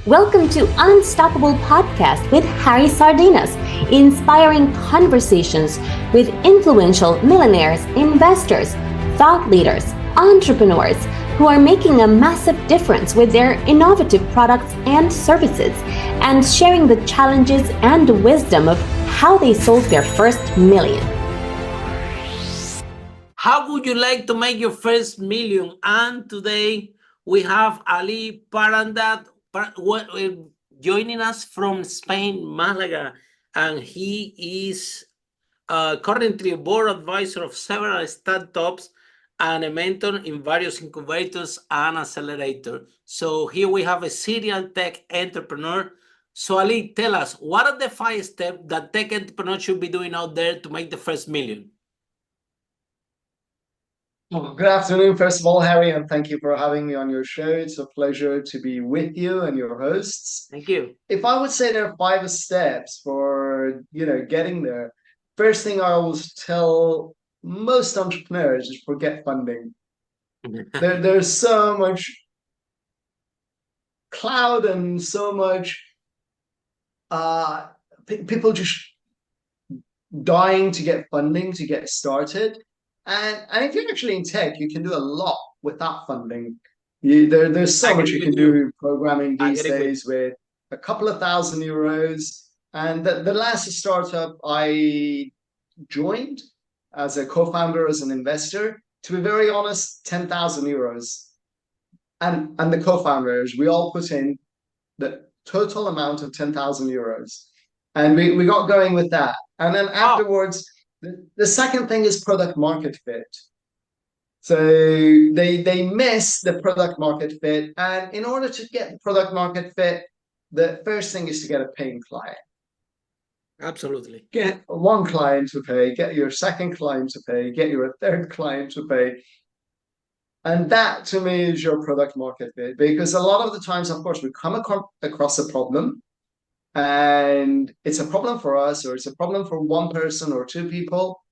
Welcome to Unstoppable Podcast with Harry Sardinas, inspiring conversations with influential millionaires, investors, thought leaders, entrepreneurs who are making a massive difference with their innovative products and services, and sharing the challenges and wisdom of how they sold their first million. How would you like to make your first million? And today we have Ali Parandeh joining us from Spain, Malaga, and he is currently a board advisor of several startups and a mentor in various incubators and accelerators. So here we have a serial tech entrepreneur. So Ali, tell us, what are the 5 steps that tech entrepreneurs should be doing out there to make the first million? Well, good afternoon, first of all, Harry, and thank you for having me on your show. It's a pleasure to be with you and your hosts. Thank you. If I would say there are 5 steps for, getting there, first thing I always tell most entrepreneurs is forget funding. There's so much cloud and so much people just dying to get funding to get started. And if you're actually in tech, you can do a lot without funding. There's so much you can do programming these days with a couple of €1,000. And the last startup I joined as a co-founder, as an investor, to be very honest, €10,000. And the co-founders, we all put in the total amount of €10,000. And we got going with that. And then afterwards, the second thing is product market fit. So they miss the product market fit. And in order to get the product market fit, the first thing is to get a paying client. Absolutely. Get one client to pay, get your second client to pay, get your third client to pay. And that, to me, is your product market fit. Because a lot of the times, of course, we come across a problem. And it's a problem for us, or it's a problem for one person or 2 people,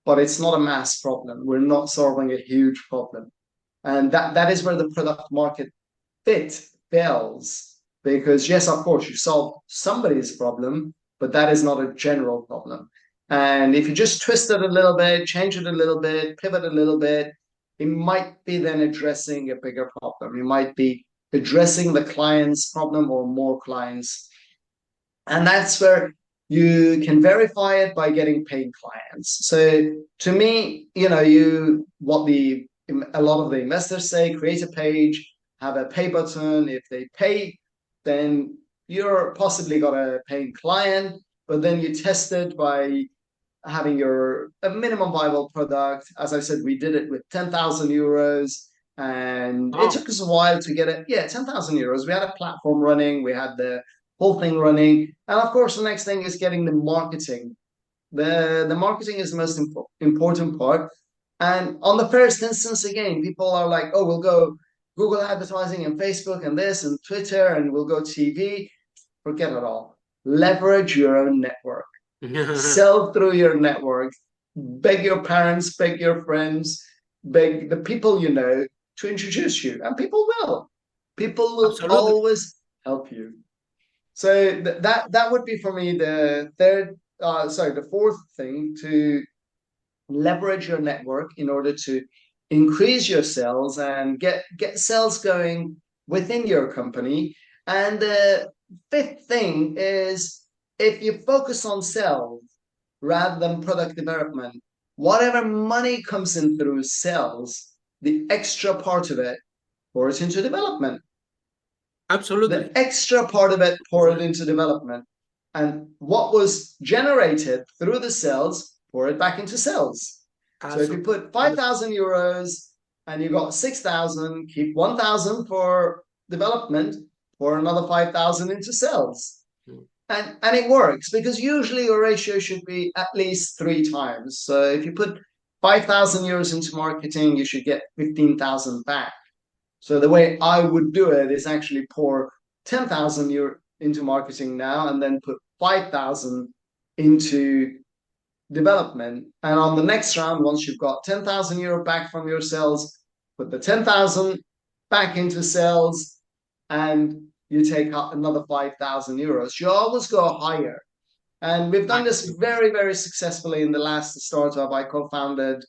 but it's not a mass problem. We're not solving a huge problem. And that is where the product market fit fails. Because yes, of course, you solve somebody's problem, but that is not a general problem. And if you just twist it a little bit, change it a little bit, pivot a little bit, it might be then addressing a bigger problem. You might be addressing the client's problem or more clients. And that's where you can verify it by getting paid clients. So to me, a lot of the investors say, create a page, have a pay button. If they pay, then you're possibly got a paying client, but then you test it by having a minimum viable product. As I said, we did it with €10,000, and it took us a while to get it. Yeah, €10,000. We had a platform running, we had the whole thing running. And of course, the next thing is getting the marketing. The marketing is the most important part. And on the first instance, again, people are like, oh, we'll go Google advertising and Facebook and this and Twitter, and we'll go TV. Forget it all. Leverage your own network. Sell through your network. Beg your parents, beg your friends, beg the people you know to introduce you. And people will. People will always help you. So that would be for me the fourth thing, to leverage your network in order to increase your sales and get sales going within your company. And the fifth thing is, if you focus on sales rather than product development, whatever money comes in through sales, the extra part of it, pour it into development. Absolutely. The extra part of it, pour it into development. And what was generated through the sales, pour it back into sales. Absolutely. So if you put €5,000 and you got 6,000, keep 1,000 for development, pour another 5,000 into sales. And it works, because usually your ratio should be at least 3 times. So if you put €5,000 into marketing, you should get 15,000 back. So the way I would do it is actually pour 10,000 euro into marketing now, and then put 5,000 into development. And on the next round, once you've got 10,000 euro back from your sales, put the 10,000 back into sales, and you take out another 5,000 euros. You always go higher. And we've done this very, very successfully in the last startup I co-founded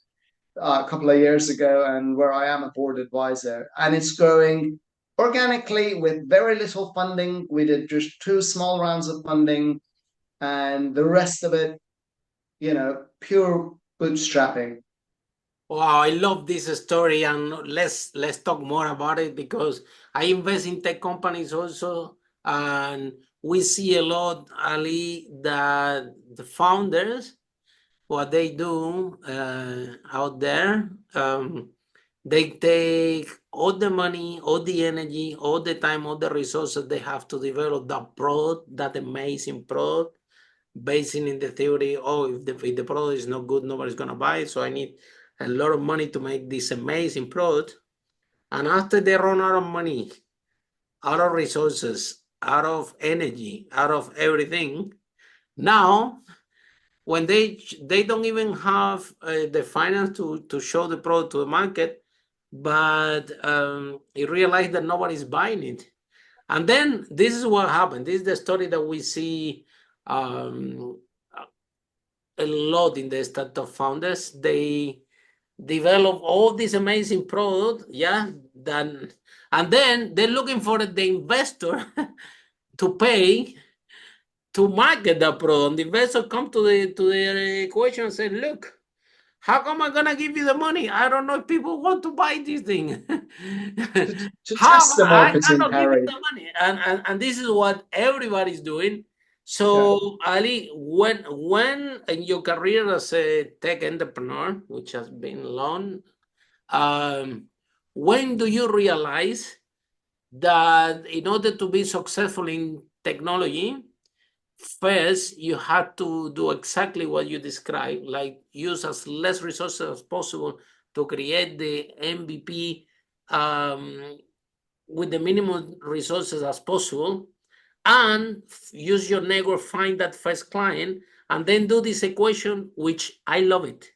a couple of years ago, and where I am a board advisor. And it's growing organically with very little funding. We did just 2 small rounds of funding, and the rest of it, pure bootstrapping. Wow, I love this story, and let's talk more about it, because I invest in tech companies also, and we see a lot, Ali, that the founders, what they do out there, they take all the money, all the energy, all the time, all the resources they have to develop that product, that amazing product, based in the theory, if the product is not good, nobody's gonna buy it, so I need a lot of money to make this amazing product. And after they run out of money, out of resources, out of energy, out of everything, now when they don't even have the finance to show the product to the market, but you realize that nobody's buying it. And then this is what happened. This is the story that we see a lot in the startup founders. They develop all this amazing product, and then they're looking for the investor to pay to market that product. And the investor come to the equation and say, look, how come I'm gonna give you the money? I don't know if people want to buy this thing. To How test the I marketing, cannot give Harry. you the money, and this is what everybody's doing. So, Ali, when in your career as a tech entrepreneur, which has been long, when do you realize that in order to be successful in technology, first you had to do exactly what you described, like use as less resources as possible to create the MVP with the minimum resources as possible, and use your network, find that first client, and then do this equation, which I love it,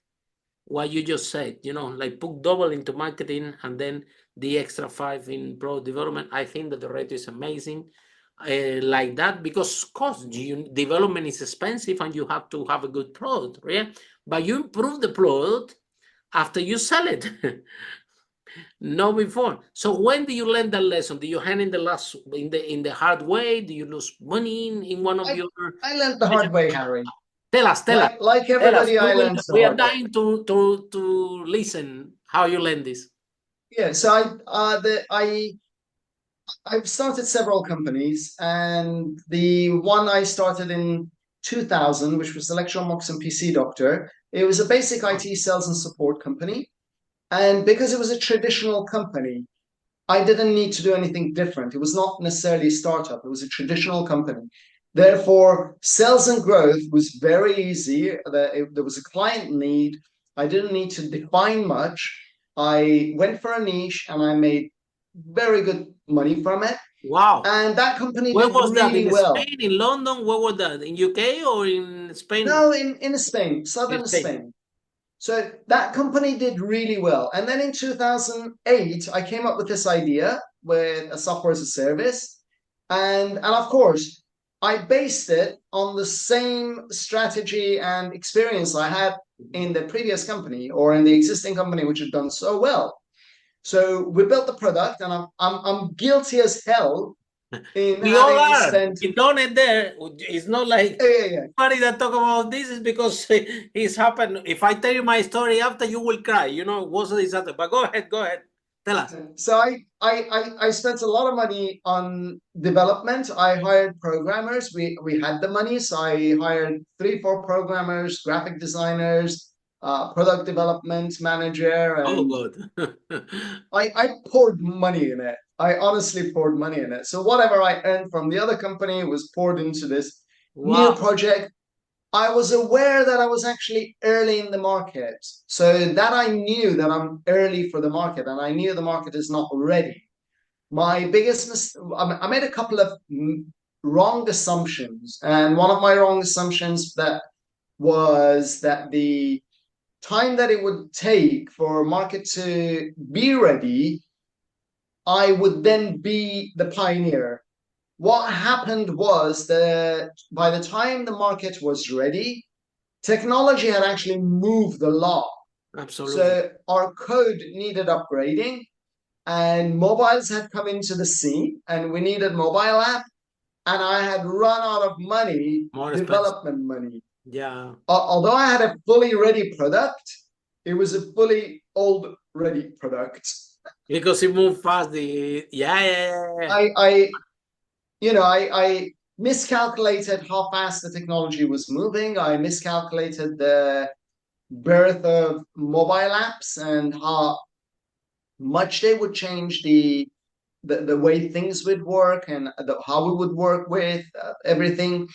what you just said, like put double into marketing and then the extra 5 in product development. I think that the rate is amazing like that, because cost development is expensive and you have to have a good product, right? But you improve the product after you sell it. No before. So when do you learn that lesson? Do you hand in the hard way? Do you lose money in one of your? I learned the hard way, Harry. Tell us. Like everybody, I learned the We are hard way. dying to listen how you learn this. Yeah, so I've started several companies, and the one I started in 2000, which was Electron and PC Doctor, it was a basic IT sales and support company. And because it was a traditional company, I didn't need to do anything different. It was not necessarily a startup, it was a traditional company. Therefore, sales and growth was very easy. There was a client need. I didn't need to define much. I went for a niche and I made very good money from it. Wow. And that company Where did was that? really In well. Spain, in London? Where was that? In UK or in Spain? No, in Spain, southern Spain. So that company did really well. And then in 2008, I came up with this idea with a software as a service. And of course, I based it on the same strategy and experience I had in the previous company or in the existing company, which had done so well. So we built the product, and I'm guilty as hell in we all having are. spent. You done it there. It's not like everybody that talk about this is because it's happened. If I tell you my story after, you will cry. It was a disaster. But go ahead. Tell us. So I spent a lot of money on development. I hired programmers. We had the money, so I hired 3-4 programmers, graphic designers, product development manager, and God. I poured money in it. I honestly poured money in it. So whatever I earned from the other company was poured into this new project. I was aware that I was actually early in the market. So that I knew that I'm early for the market, and I knew the market is not ready. My biggest mistake, I made a couple of wrong assumptions. And one of my wrong assumptions that was that the time that it would take for a market to be ready, I would then be the pioneer. what happened was that by the time the market was ready, technology had actually moved a lot. Absolutely. So our code needed upgrading, and mobiles had come into the scene, and we needed mobile app, and I had run out of money, More expensive. development money. Yeah. Although I had a fully ready product, it was a fully old ready product. Because it moved fast. I miscalculated how fast the technology was moving. I miscalculated the birth of mobile apps and how much they would change the way things would work and how we would work with everything.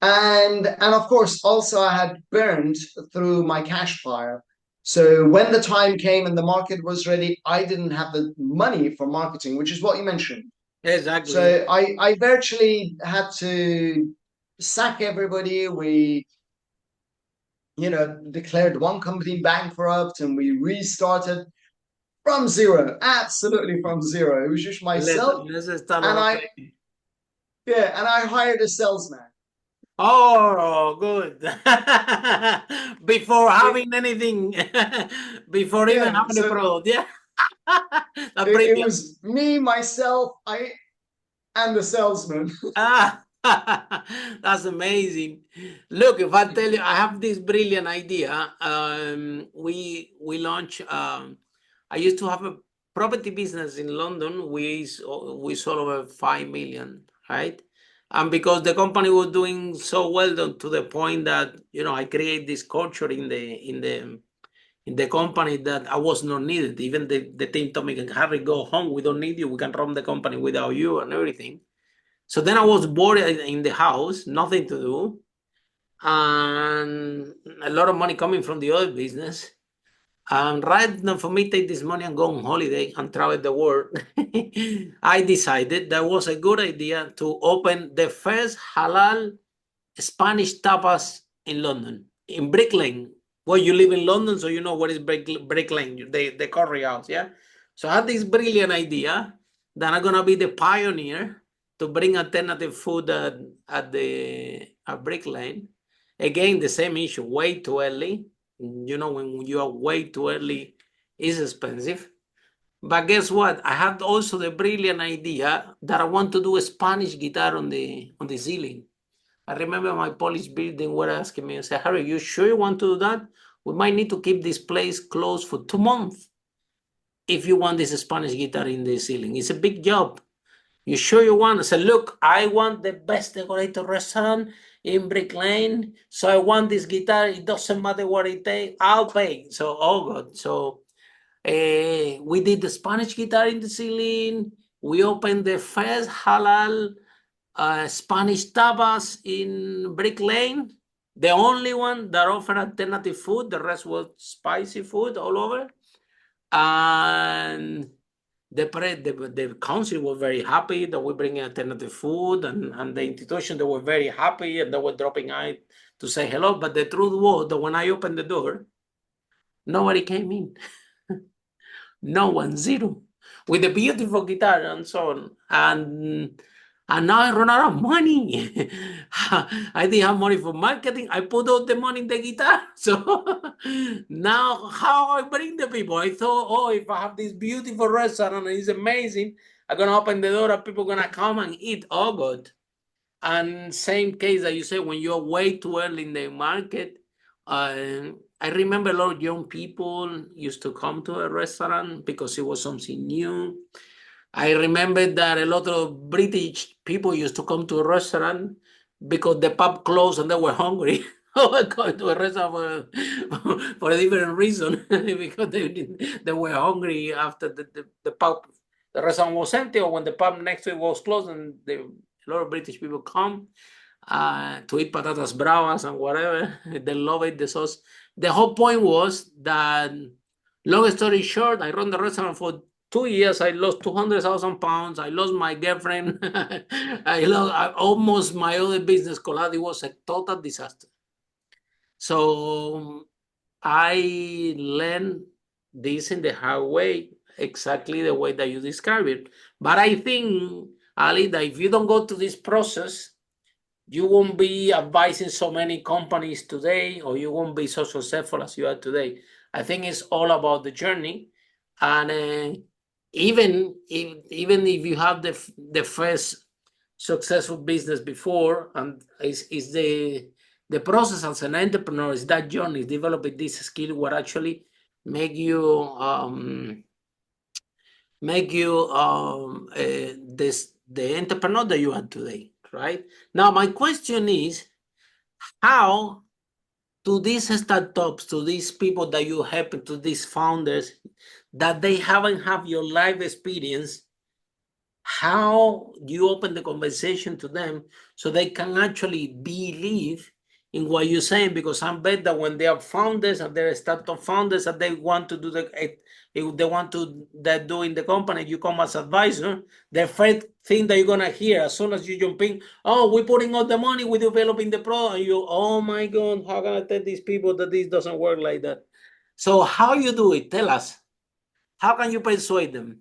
And of course, also I had burned through my cash pile. So when the time came and the market was ready, I didn't have the money for marketing, which is what you mentioned. Exactly. So I virtually had to sack everybody. We, declared one company bankrupt, and we restarted from zero, absolutely from zero. It was just myself, Let's start and over. I hired a salesman. Oh, good. Before having anything, before even Yeah, having a so product. Yeah. That's it brilliant. was me, myself, and the salesman. Ah, that's amazing. Look, if I tell you, I have this brilliant idea. We launch. I used to have a property business in London. We sold over 5 million, right? And because the company was doing so well, to the point that I create this culture in the company that I was not needed. Even the team told me, "Harry, go home. We don't need you. We can run the company without you and everything." So then I was bored in the house, nothing to do, and a lot of money coming from the other business. And rather than for me take this money and go on holiday and travel the world, I decided that was a good idea to open the first halal Spanish tapas in London, in Brick Lane. Well, you live in London, so you know what is Brick Lane, the curry house, yeah? So I had this brilliant idea that I'm going to be the pioneer to bring alternative food at Brick Lane. Again, the same issue, way too early. When you are way too early, it's expensive. But guess what? I had also the brilliant idea that I want to do a Spanish guitar on the ceiling. I remember my Polish building were asking me, I said, "Harry, you sure you want to do that? We might need to keep this place closed for 2 months if you want this Spanish guitar in the ceiling. It's a big job. You sure you want?" I said, "Look, I want the best decorated restaurant in Brick Lane. So I want this guitar. It doesn't matter what it takes. I'll pay." So, oh God. So we did the Spanish guitar in the ceiling. We opened the first halal Spanish tapas in Brick Lane. The only one that offered alternative food. The rest was spicy food all over. And the council was very happy that we bring alternative food, and the institution, they were very happy, and they were dropping out to say hello. But the truth was that when I opened the door, nobody came in. No one, zero, with a beautiful guitar and so on. And now I run out of money. I didn't have money for marketing. I put all the money in the guitar. So now how I bring the people? I thought, oh, if I have this beautiful restaurant and it's amazing, I'm going to open the door and people are going to come and eat. Oh, God. And same case that you say, when you're way too early in the market, I remember a lot of young people used to come to a restaurant because it was something new. I remember that a lot of British people used to come to a restaurant because the pub closed and they were hungry. Going to a restaurant for a different reason, because they were hungry after the pub, the restaurant was empty, or when the pub next to it was closed, and a lot of British people come to eat patatas bravas and whatever. They love it, the sauce. The whole point was that, long story short, I run the restaurant for 2 years. I lost 200,000 pounds. I lost my girlfriend. I almost my other business collapsed. It was a total disaster. So I learned this in the hard way, exactly the way that you describe it. But I think Ali, that if you don't go to this process, you won't be advising so many companies today, or you won't be so successful as you are today. I think it's all about the journey. And even if you have the first successful business before, and is the process as an entrepreneur, is that journey, is developing this skill, what actually make you the entrepreneur that you are today, right? Now, my question is, how to these startups, to these people that you help, to these founders that they haven't have your life experience, how you open the conversation to them so they can actually believe in what you're saying? Because I bet that when they are founders and they're startup founders and they want to do if they want to that do in the company, you come as advisor, the first thing that you're gonna hear as soon as you jump in, oh, we're putting all the money, we're developing the product, and you, oh my God, how can I tell these people that this doesn't work like that? So how you do it? Tell us. How can you persuade them?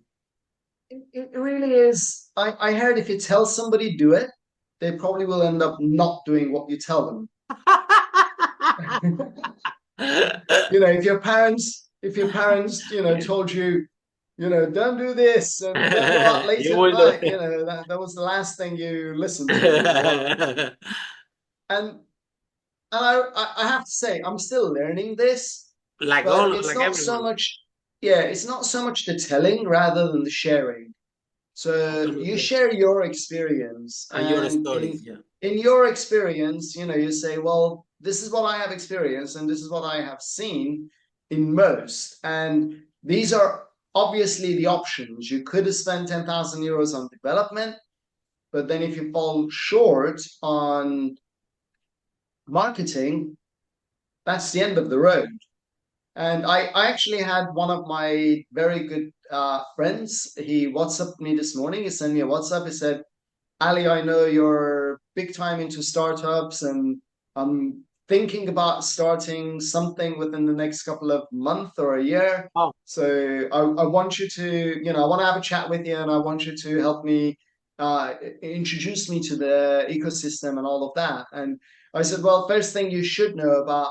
It really is. I heard if you tell somebody do it, they probably will end up not doing what you tell them. If your parents, told you, don't do this and don't go out late You at will do night, it. that was the last thing you listened to. And I have to say, I'm still learning this, but it's Like not so everyone. much, yeah, it's not so much the telling rather than the sharing. So you Absolutely. share your experience, And your and stories, yeah. in your experience, you say, well, this is what I have experienced, and this is what I have seen in most. And these are obviously the options. You could have spent 10,000 euros on development, but then if you fall short on marketing, that's the end of the road. And I actually had one of my very good friends. He WhatsApped me this morning. He sent me a WhatsApp. He said, Ali, I know you're big time into startups, and I'm thinking about starting something within the next couple of months or a year. Oh, So I want you to, I want to have a chat with you, and I want you to help me introduce me to the ecosystem and all of that. And I said, well, first thing you should know about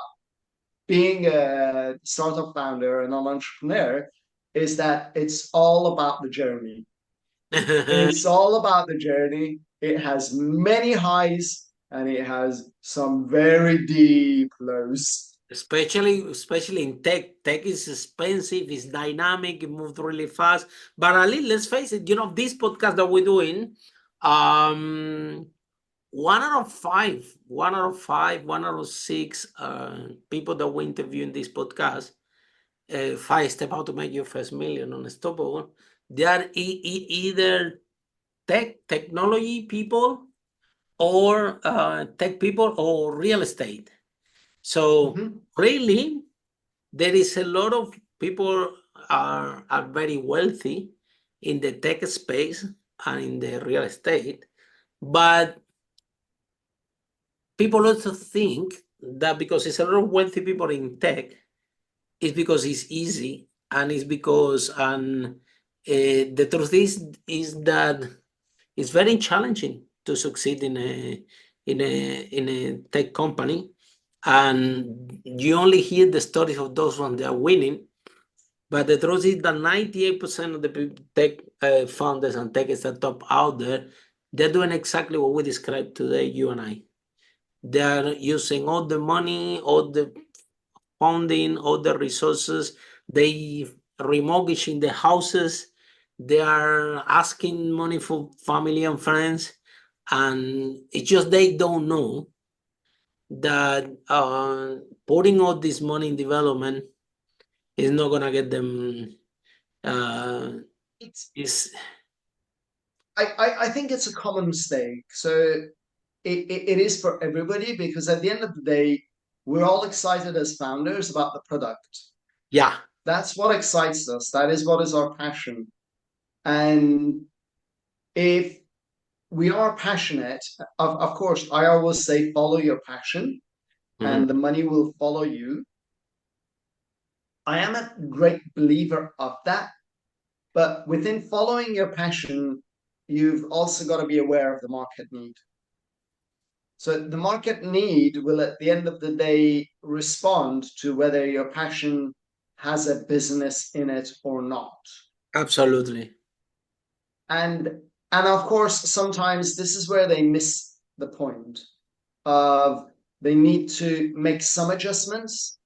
being a startup founder and an entrepreneur is that it's all about the journey. It's all about the journey. It has many highs and it has some very deep lows. especially in tech. Tech is expensive, it's dynamic, it moves really fast. But Ali, let's face it, this podcast that we're doing, um, 1 out of 5, 1 out of 5, 1 out of 6 people that we interview in this podcast, 5 step how to make your first million unstoppable. They are either technology people, or tech people, or real estate. So really, there is a lot of people are very wealthy in the tech space and in the real estate, but people also think that because it's a lot of wealthy people in tech, it's because it's easy, and it's because the truth is that it's very challenging to succeed in a tech company, and you only hear the stories of those ones that are winning. But the truth is that 98% of the tech founders and tech startup out there, they're doing exactly what we described today, you and I. They are using all the money, all the funding, all the resources. They remortgaging the houses. They are asking money for family and friends, and it's just they don't know that putting all this money in development is not gonna get them. It's, Is I think it's a common mistake. So it is for everybody because at the end of the day, we're all excited as founders about the product. Yeah. That's what excites us. That is what is our passion. And if we are passionate, of course, I always say follow your passion and the money will follow you. I am a great believer of that. But within following your passion, you've also got to be aware of the market need. So the market need will, at the end of the day, respond to whether your passion has a business in it or not. Absolutely. And of course, sometimes this is where they miss the point of they need to make some adjustments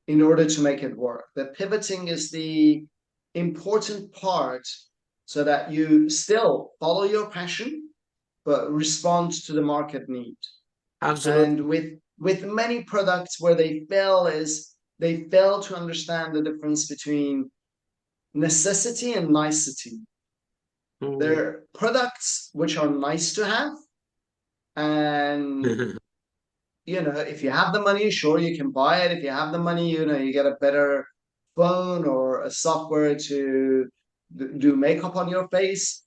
in order to make it work. The pivoting is the important part so that you still follow your passion, but respond to the market need. Absolutely. And with many products where they fail is they fail to understand the difference between necessity and nicety. They're products which are nice to have, and if you have the money, sure, you can buy it. If you have the money, you get a better phone or a software to do makeup on your face.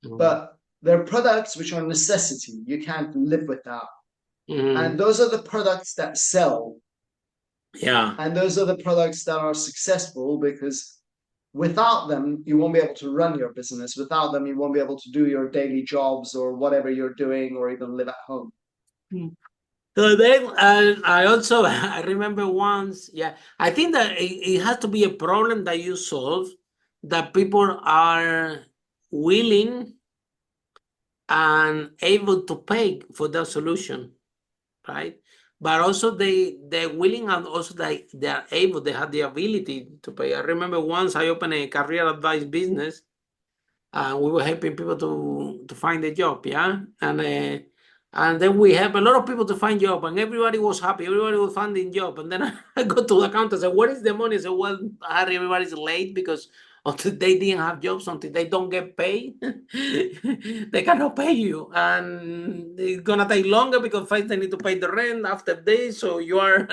But they're products which are necessity. You can't live without. And those are the products that sell. Yeah. And those are the products that are successful, because without them, you won't be able to run your business. Without them, you won't be able to do your daily jobs or whatever you're doing, or even live at home. So then I also I remember once, I think that it has to be a problem that you solve, that people are willing and able to pay for that solution, right? But also they're willing, and also they are able, they have the ability to pay. I remember once I opened a career advice business, and we were helping people to find a job, and then we help a lot of people to find job, and everybody was happy, everybody was finding job. And then I go to the counter and say, "Where is the money?" I said, "Well, Harry, everybody's late because until they didn't have jobs, until they don't get paid, they cannot pay you, and it's gonna take longer because first they need to pay the rent after this, so you are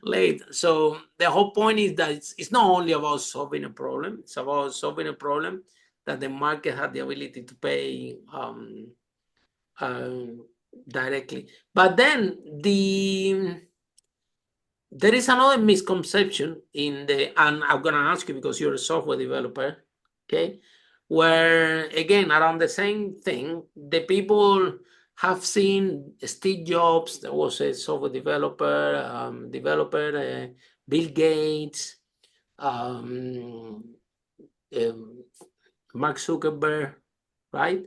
late." So the whole point is that it's not only about solving a problem; it's about solving a problem that the market had the ability to pay directly. But then there is another misconception and I'm going to ask you because you're a software developer, okay, where again, around the same thing, the people have seen Steve Jobs, that was a software developer, Bill Gates, Mark Zuckerberg, right?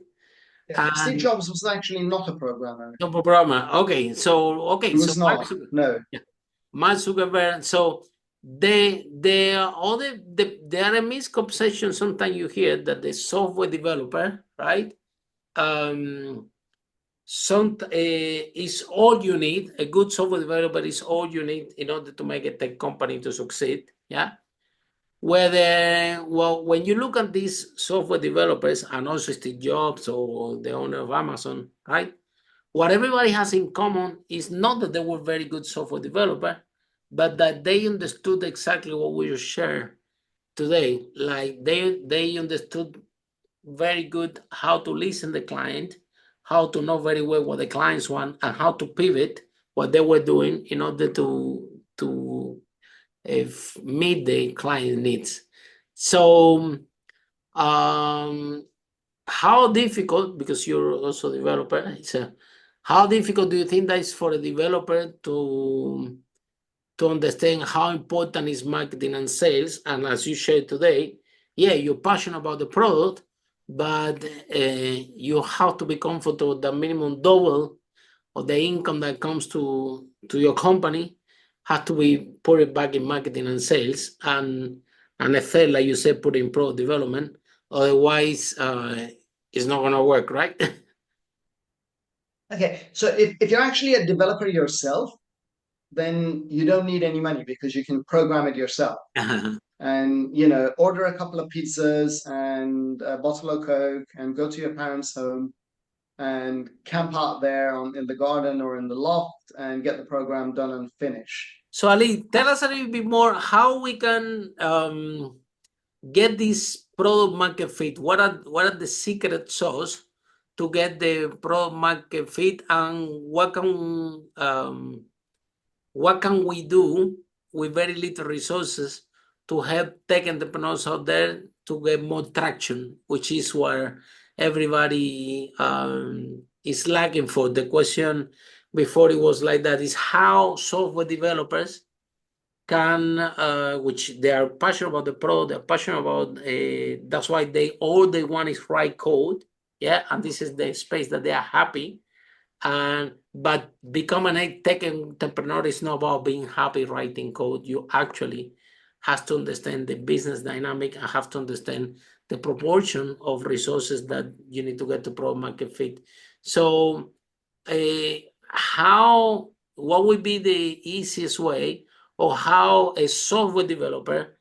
Yeah, Steve Jobs was actually not a programmer. No programmer. Okay, so He was not. No. Mark Zuckerberg. So there are a misconception sometimes you hear that the software developer, right? Is all you need. A good software developer is all you need in order to make a tech company to succeed. Yeah. When you look at these software developers and also Steve Jobs or the owner of Amazon, right? What everybody has in common is not that they were very good software developer, but that they understood exactly what we share today. Like they understood very good how to listen to the client, how to know very well what the clients want, and how to pivot what they were doing in order to meet the client needs. So how difficult, because you're also a developer, how difficult do you think that is for a developer to understand how important is marketing and sales? And as you shared today, you're passionate about the product, but you have to be comfortable that minimum double of the income that comes to your company has to be put it back in marketing and sales, and a third, like you said, put in product development. Otherwise, it's not going to work, right? Okay, so if you're actually a developer yourself, then you don't need any money because you can program it yourself. And order a couple of pizzas and a bottle of Coke and go to your parents' home and camp out there in the garden or in the loft and get the program done and finish. So Ali, tell us a little bit more how we can get this product market fit. What are the secret sauce to get the product market fit, and what can we do with very little resources to help tech entrepreneurs out there to get more traction, which is where everybody is lacking for. The question before it was like that is how software developers can, which they are passionate about the product, they're passionate about, that's why all they want is write code. Yeah, and this is the space that they are happy. But becoming a tech entrepreneur is not about being happy writing code. You actually have to understand the business dynamic and have to understand the proportion of resources that you need to get to product market fit. So what would be the easiest way, or how a software developer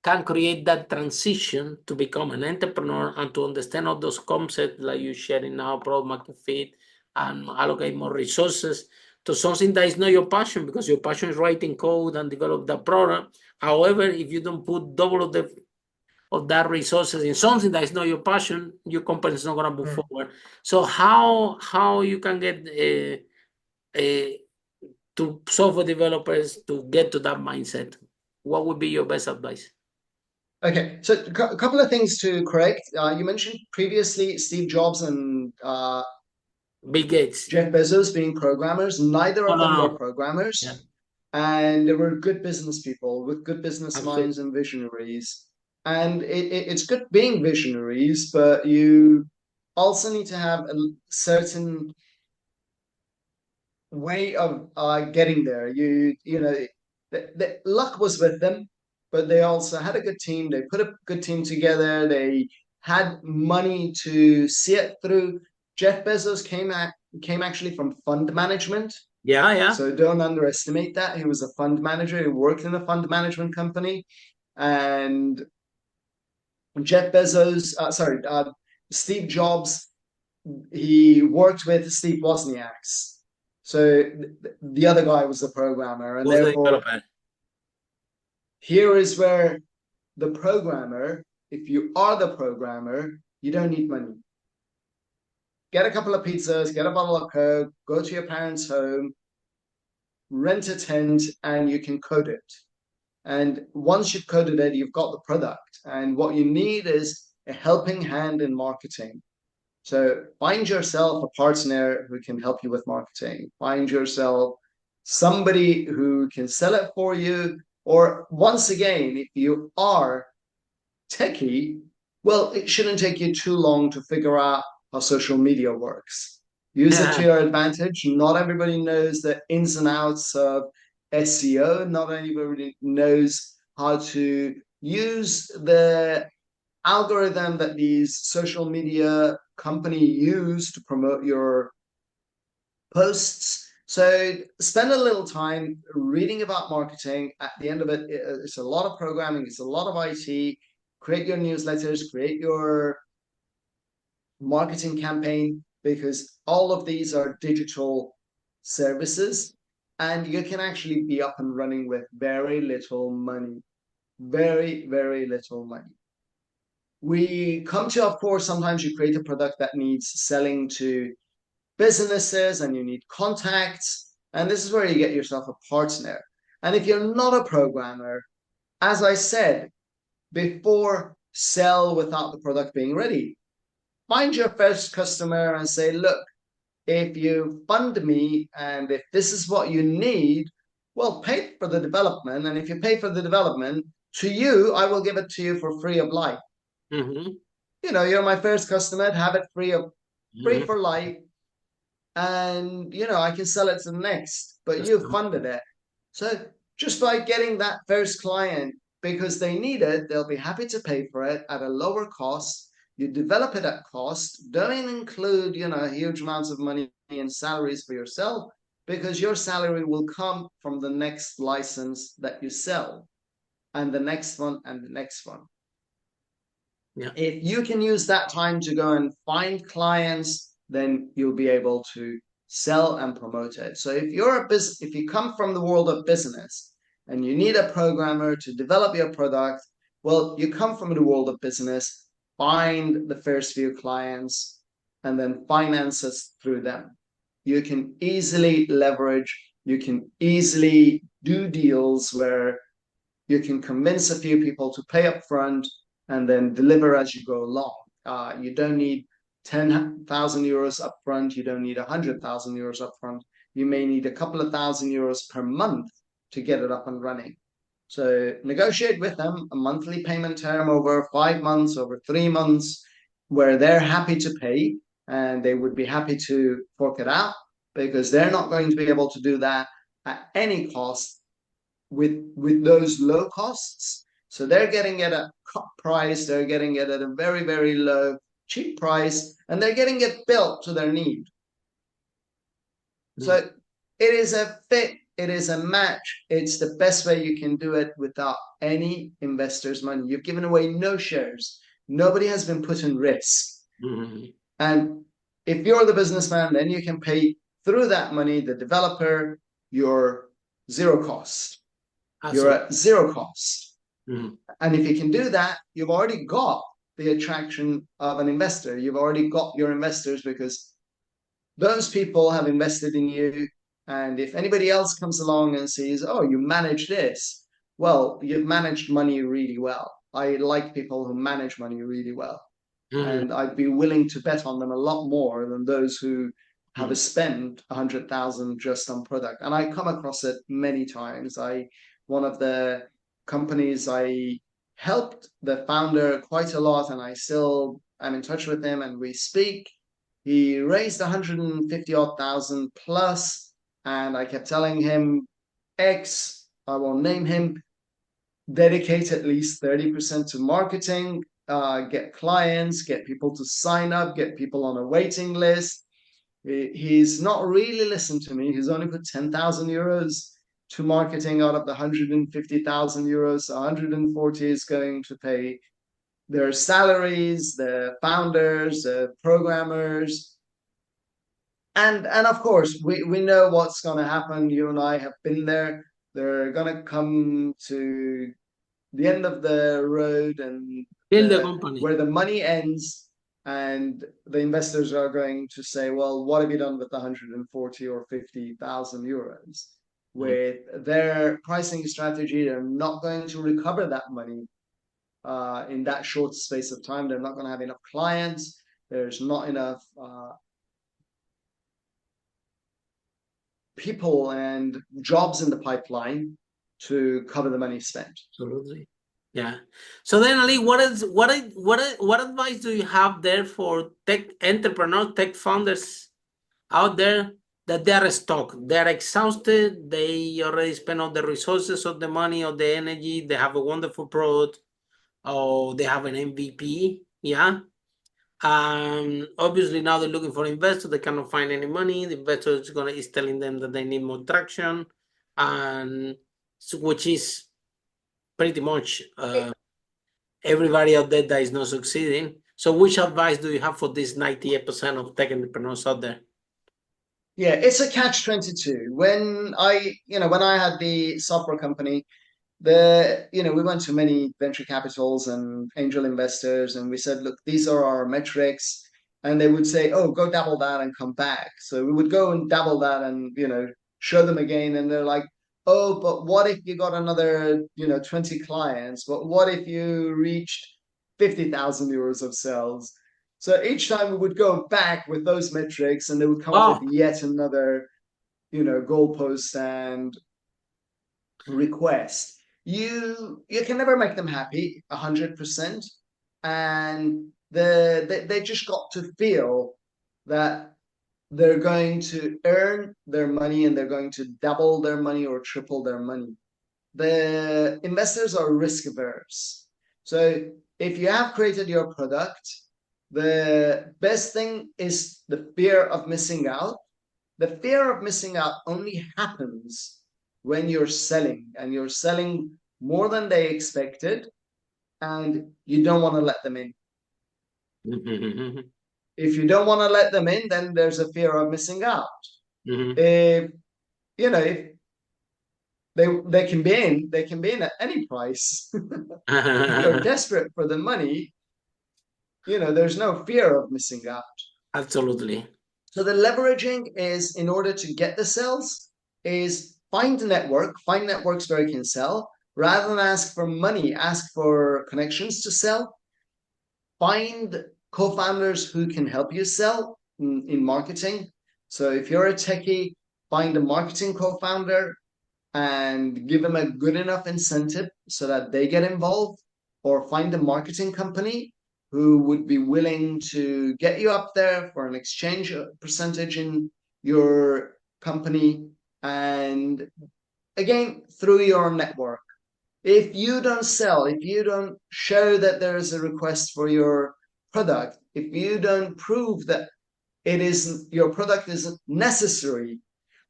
can create that transition to become an entrepreneur and to understand all those concepts like you sharing now, product market fit, and allocate more resources to something that is not your passion, because your passion is writing code and develop that product. However, if you don't put double of that resources in something that is not your passion, your company is not going to move forward. So how you can get to software developers to get to that mindset? What would be your best advice? Okay, so a couple of things to correct. You mentioned previously Steve Jobs and Bill Gates. Jeff Bezos being programmers. Neither of them were programmers. Yeah. And they were good business people with good business Absolutely. minds and visionaries. And it's good being visionaries, but you also need to have a certain way of getting there. You know, the luck was with them, but they also had a good team. They put a good team together. They had money to see it through. Jeff Bezos came actually from fund management. Yeah. So don't underestimate that. He was a fund manager. He worked in a fund management company. And Jeff Bezos, Steve Jobs, he worked with Steve Wozniak's. So the other guy was the programmer. And therefore, here is where the programmer, if you are the programmer, you don't need money. Get a couple of pizzas, get a bottle of Coke, go to your parents' home, rent a tent, and you can code it. And once you've coded it, you've got the product. And what you need is a helping hand in marketing. So find yourself a partner who can help you with marketing. Find yourself somebody who can sell it for you. Or once again, if you are techie, well, it shouldn't take you too long to figure out how social media works. Use it to your advantage. Not everybody knows the ins and outs of SEO. Not everybody knows how to use the algorithm that these social media company use to promote your posts. So spend a little time reading about marketing. At the end of it, it's a lot of programming, it's a lot of IT. Create your newsletters, create your marketing campaign, because all of these are digital services and you can actually be up and running with very little money. Very, very little money. We come to, of course, sometimes you create a product that needs selling to businesses and you need contacts. And this is where you get yourself a partner. And if you're not a programmer, as I said before, sell without the product being ready. Find your first customer and say, look, if you fund me and if this is what you need, well, pay for the development. And if you pay for the development, to you, I will give it to you for free of life. Mm-hmm. You know, you're my first customer, have it free for life. And, you know, I can sell it to the next, but you funded it. So just by getting that first client, because they need it, they'll be happy to pay for it at a lower cost. You develop it at cost. Don't include, you know, huge amounts of money in salaries for yourself, because your salary will come from the next license that you sell, and the next one, and the next one. Yeah. If you can use that time to go and find clients, then you'll be able to sell and promote it. So if you come from the world of business and you need a programmer to develop your product, well, you come from the world of business, find the first few clients and then finance it through them. You can easily leverage, you can easily do deals where you can convince a few people to pay up front and then deliver as you go along. You don't need 10,000 euros upfront. You don't need 100,000 euros upfront. You may need a couple of €1,000 per month to get it up and running. So negotiate with them a monthly payment term over 5 months, over 3 months, where they're happy to pay and they would be happy to fork it out, because they're not going to be able to do that at any cost with those low costs. So they're getting it at a cut price, they're getting it at a very, very low, cheap price, and they're getting it built to their need. So it is a fit, it is a match. It's the best way you can do it without any investor's money. You've given away no shares. Nobody has been put in risk. And if you're the businessman, then you can pay through that money, the developer, your zero cost. You're at zero cost. And if you can do that, you've already got the attraction of an investor. You've already got your investors, because those people have invested in you. And if anybody else comes along and says, oh, you manage this, well, you've managed money really well. I like people who manage money really well. And I'd be willing to bet on them a lot more than those who have spent 100,000 just on product. And I come across it many times. One of the companies, I helped the founder quite a lot, and I still am in touch with him and we speak. He raised 150 odd thousand plus, and I kept telling him, X, I won't name him, dedicate at least 30% to marketing, get clients, get people to sign up, get people on a waiting list. He's not really listened to me. He's only put 10,000 euros to marketing out of the 150,000 euros. 140 is going to pay their salaries, the founders, the programmers. And of course, we know what's going to happen. You and I have been there. They're going to come to the end of the road and where the money ends, and the investors are going to say, well, what have you done with the 140 or 50,000 euros? With their pricing strategy, they're not going to recover that money in that short space of time. They're not going to have enough clients. There's not enough people and jobs in the pipeline to cover the money spent. Absolutely. Yeah. So then, Ali, what advice do you have there for tech entrepreneurs, tech founders out there that they are stuck, they're exhausted, they already spent all the resources, of the money, or the energy, they have a wonderful product, or they have an MVP, yeah. Obviously now they're looking for investors, they cannot find any money. The investor is telling them that they need more traction, and which is pretty much everybody out there that is not succeeding. So which advice do you have for this 98% of tech entrepreneurs out there? Yeah, it's a catch-22. When I had the software company, we went to many venture capitals and angel investors, and we said, look, these are our metrics. And they would say, oh, go dabble that and come back. So we would go and dabble that and, show them again. And they're like, oh, but what if you got another, 20 clients? But what if you reached 50,000 euros of sales? So each time we would go back with those metrics, and they would come up with yet another, goalpost and request. You can never make them happy 100%, and they just got to feel that they're going to earn their money, and they're going to double their money or triple their money. The investors are risk averse. So if you have created your product, the best thing is the fear of missing out. The fear of missing out only happens when you're selling, and you're selling more than they expected, and you don't want to let them in. If you don't want to let them in, then there's a fear of missing out. If they can be in at any price. If you're desperate for the money, there's no fear of missing out. Absolutely. So the leveraging is, in order to get the sales, is find networks where you can sell. Rather than ask for money, ask for connections to sell. Find co-founders who can help you sell in marketing. So if you're a techie, find a marketing co-founder and give them a good enough incentive so that they get involved, or find a marketing company who would be willing to get you up there for an exchange percentage in your company. And again, through your network. If you don't sell, if you don't show that there is a request for your product, if you don't prove that your product is necessary,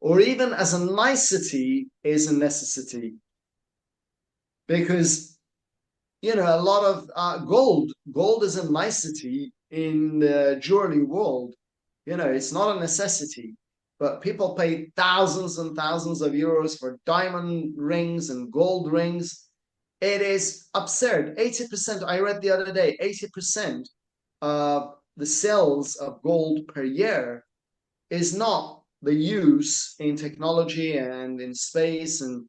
or even as a nicety is a necessity, because a lot of gold is a nicety in the jewelry world. It's not a necessity, but people pay thousands and thousands of euros for diamond rings and gold rings. It is absurd. 80%, I read the other day, 80% of the sales of gold per year is not the use in technology and in space, and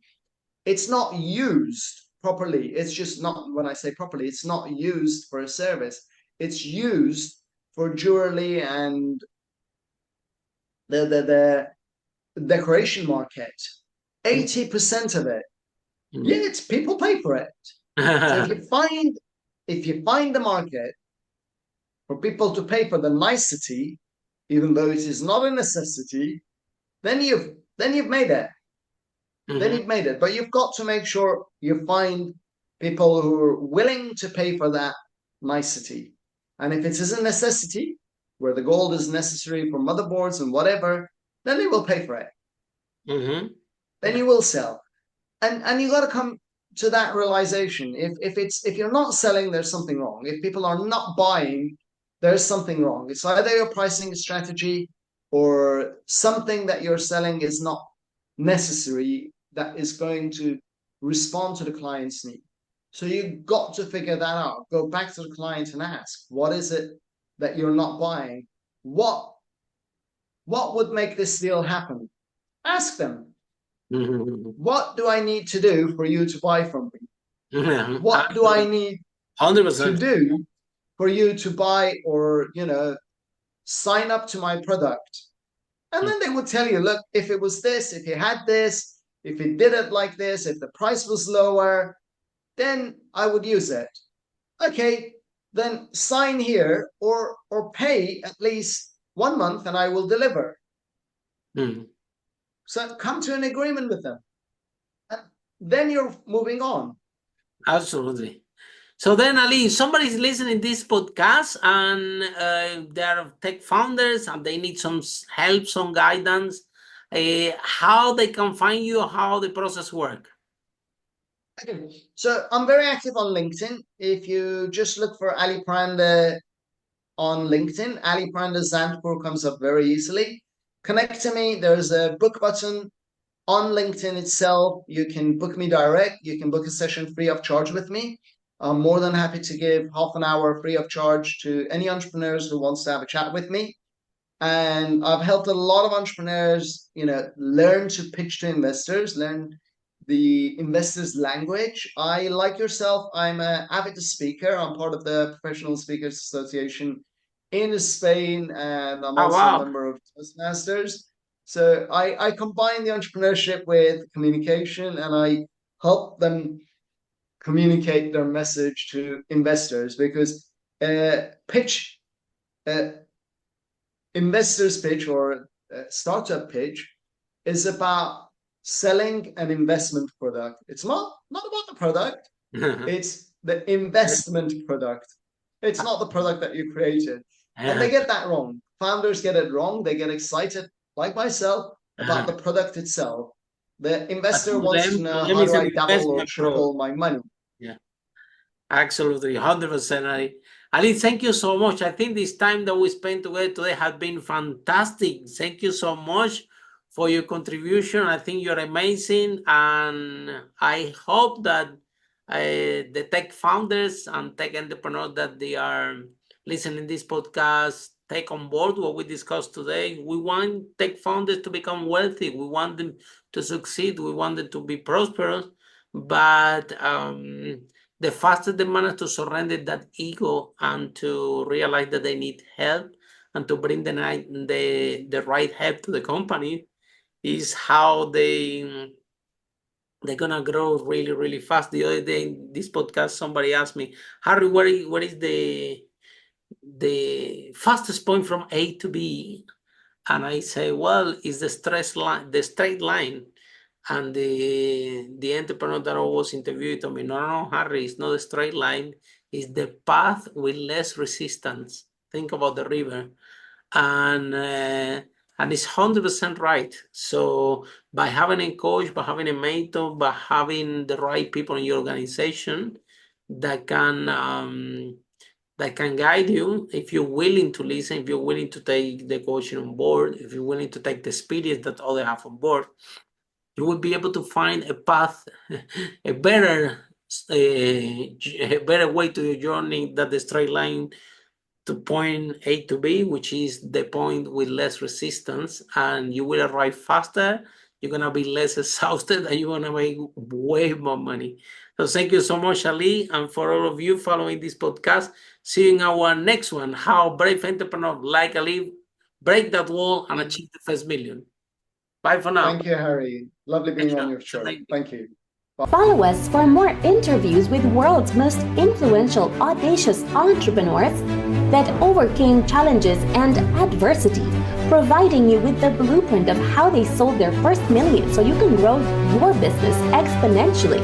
it's not used properly. It's just not, when I say properly, it's not used for a service. It's used for jewelry and the decoration market. 80% of it. Yeah, it's people pay for it. So if you find the market for people to pay for the nicety, even though it is not a necessity, then you've made it. Then you've made it. But you've got to make sure you find people who are willing to pay for that nicety. And if it is a necessity, where the gold is necessary for motherboards and whatever, then they will pay for it. Then you will sell. And you got to come to that realization. If you're not selling, there's something wrong. If people are not buying, there's something wrong. It's either your pricing strategy or something that you're selling is not necessary, that is going to respond to the client's need. So you've got to figure that out. Go back to the client and ask, what is it that you're not buying? What would make this deal happen? Ask them. What do I need to do for you to buy from me? What do I need 100% to do for you to buy or, sign up to my product? And then they would tell you, look, if it was this, if you had this, if you did it like this, if the price was lower, then I would use it. Okay, then sign here or pay at least 1 month and I will deliver. So come to an agreement with them. And then you're moving on. Absolutely. So then, Ali, somebody's listening to this podcast and they are tech founders and they need some help, some guidance, how they can find you, how the process works. Okay. So I'm very active on LinkedIn. If you just look for Ali Parandeh on LinkedIn, Ali Parandeh Zandpoor comes up very easily. Connect to me. There's a book button on LinkedIn itself. You can book me direct. You can book a session free of charge with me. I'm more than happy to give half an hour free of charge to any entrepreneurs who wants to have a chat with me. And I've helped a lot of entrepreneurs, learn to pitch to investors, learn the investors' language. I, like yourself, I'm an avid speaker. I'm part of the Professional Speakers Association in Spain, and I'm also a member of Toastmasters. So I combine the entrepreneurship with communication, and I help them communicate their message to investors, because investors pitch or startup pitch is about selling an investment product. It's not about the product. It's the investment product. It's not the product that you created. And they get that wrong. Founders get it wrong. They get excited, like myself, about the product itself. The investor wants to know, how do I double or triple my money? Yeah, absolutely, 100%. Ali, thank you so much. I think this time that we spent together today has been fantastic. Thank you so much for your contribution. I think you're amazing, and I hope that the tech founders and tech entrepreneurs that they are listening to this podcast take on board what we discussed today. We want tech founders to become wealthy. We want them to succeed. We want them to be prosperous. But the faster they manage to surrender that ego and to realize that they need help and to bring the right help to the company is how they're gonna grow really, really fast. The other day in this podcast, somebody asked me, Harry, what is the fastest point from A to B? And I say, well, it's the straight line. And the entrepreneur that I was interviewing told me, no, Harry, it's not a straight line. It's the path with less resistance. Think about the river. And it's 100% right. So by having a coach, by having a mentor, by having the right people in your organization that can guide you, if you're willing to listen, if you're willing to take the coaching on board, if you're willing to take the experience that others have on board, you will be able to find a path, a better way to your journey than the straight line to point A to B, which is the point with less resistance, and you will arrive faster. You're gonna be less exhausted, and you're gonna make way more money. So thank you so much, Ali, and for all of you following this podcast. See you in our next one. How brave entrepreneurs like Ali break that wall and achieve the first million. Bye for now. Thank you, Harry. Lovely being on your show. Thank you. Follow us for more interviews with world's most influential, audacious entrepreneurs that overcame challenges and adversity, providing you with the blueprint of how they sold their first million so you can grow your business exponentially.